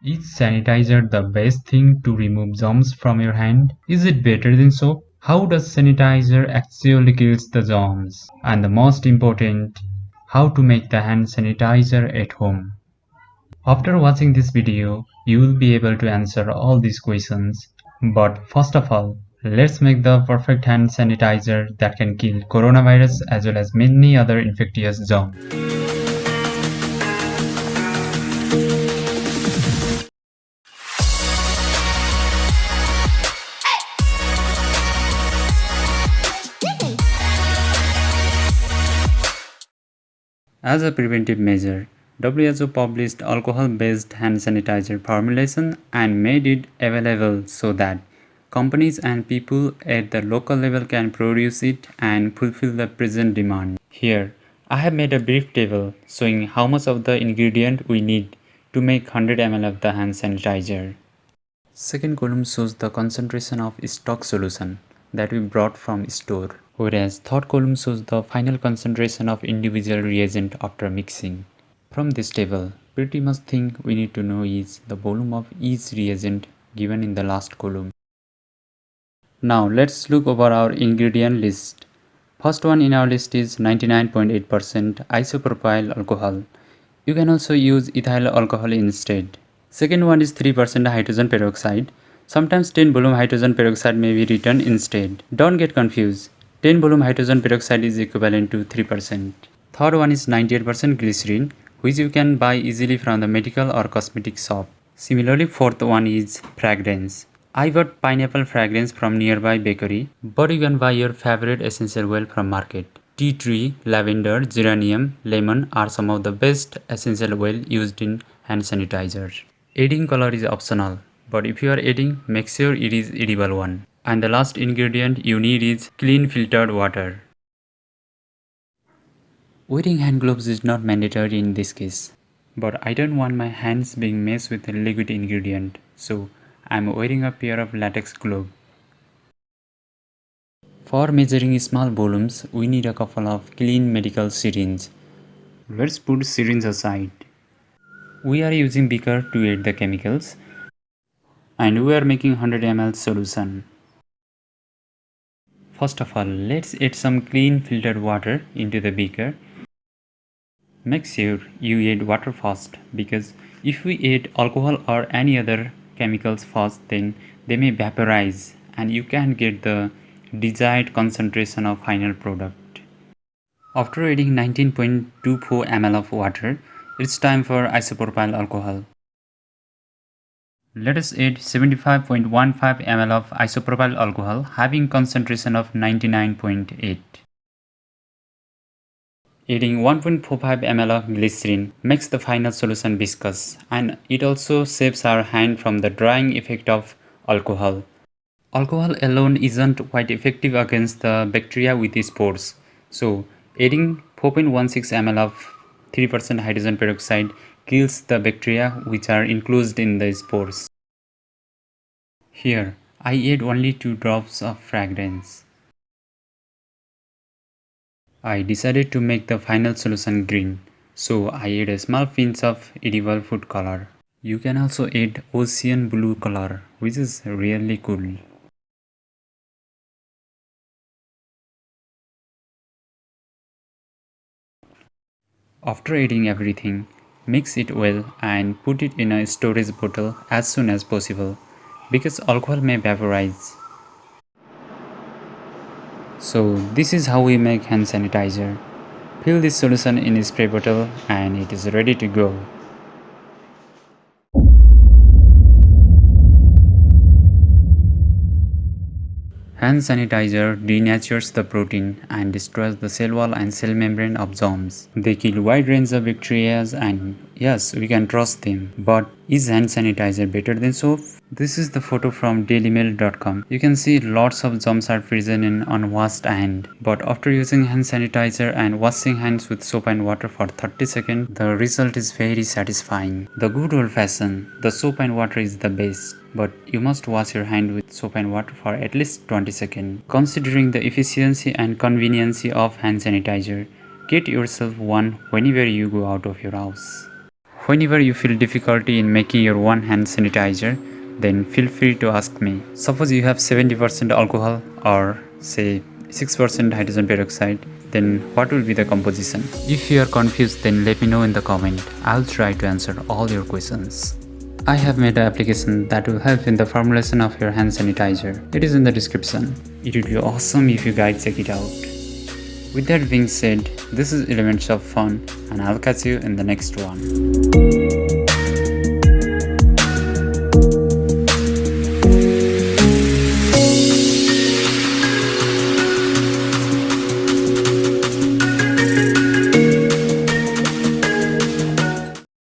Is sanitizer the best thing to remove germs from your hand? Is it better than soap? How does sanitizer actually kills the germs? And the most important, how to make the hand sanitizer at home? After watching this video, you will be able to answer all these questions. But first of all, let's make the perfect hand sanitizer that can kill coronavirus as well as many other infectious germs. As a preventive measure, WHO published alcohol-based hand sanitizer formulation and made it available so that companies and people at the local level can produce it and fulfill the present demand. Here, I have made a brief table showing how much of the ingredient we need to make 100 ml of the hand sanitizer. Second column shows the concentration of stock solution that we brought from store, whereas third column shows the final concentration of individual reagent after mixing. From this table, pretty much thing we need to know is the volume of each reagent given in the last column. Now let's look over our ingredient list. First one in our list is 99.8% isopropyl alcohol. You can also use ethyl alcohol instead. Second one is 3% hydrogen peroxide. Sometimes 10 volume hydrogen peroxide may be written instead. Don't get confused. 10 volume hydrogen peroxide is equivalent to 3%. Third one is 98% glycerine, which you can buy easily from the medical or cosmetic shop. Similarly, fourth one is fragrance. I bought pineapple fragrance from nearby bakery, but you can buy your favorite essential oil from market. Tea tree, lavender, geranium, lemon are some of the best essential oil used in hand sanitizer. Adding color is optional, but if you are adding, make sure it is edible one. And the last ingredient you need is clean filtered water. Wearing hand gloves is not mandatory in this case, but I don't want my hands being messed with a liquid ingredient, so I'm wearing a pair of latex gloves. For measuring small volumes, we need a couple of clean medical syringes. Let's put syringe aside. We are using beaker to add the chemicals, and we are making 100 ml solution. First of all, let's add some clean filtered water into the beaker. Make sure you add water first, because if we add alcohol or any other chemicals first, then they may vaporize and you can't get the desired concentration of final product. After adding 19.24 ml of water, it's time for isopropyl alcohol. Let us add 75.15 ml of isopropyl alcohol having concentration of 99.8. Adding 1.45 ml of glycerine makes the final solution viscous, and it also saves our hand from the drying effect of alcohol. Alcohol alone isn't quite effective against the bacteria with spores, so adding 4.16 ml of 3% hydrogen peroxide kills the bacteria which are enclosed in the spores. Here, I add only 2 drops of fragrance. I decided to make the final solution green, so I add a small pinch of edible food color. You can also add ocean blue color, which is really cool. After adding everything, mix it well and put it in a storage bottle as soon as possible, because alcohol may vaporize. So this is how we make hand sanitizer. Fill this solution in a spray bottle and it is ready to go. Hand sanitizer denatures the protein and destroys the cell wall and cell membrane of germs. They kill a wide range of bacteria, and yes, we can trust them. But is hand sanitizer better than soap? This is the photo from dailymail.com. You can see lots of germs are present in unwashed hand. But after using hand sanitizer and washing hands with soap and water for 30 seconds, the result is very satisfying. The good old fashion, the soap and water is the best. But you must wash your hand with soap and water for at least 20 seconds. Considering the efficiency and convenience of hand sanitizer, get yourself one whenever you go out of your house. Whenever you feel difficulty in making your one hand sanitizer, then feel free to ask me. Suppose you have 70% alcohol or say 6% hydrogen peroxide, then what will be the composition? If you are confused, then let me know in the comment. I'll try to answer all your questions. I have made an application that will help in the formulation of your hand sanitizer. It is in the description. It would be awesome if you guys check it out. With that being said, this is Elements of Fun, and I'll catch you in the next one.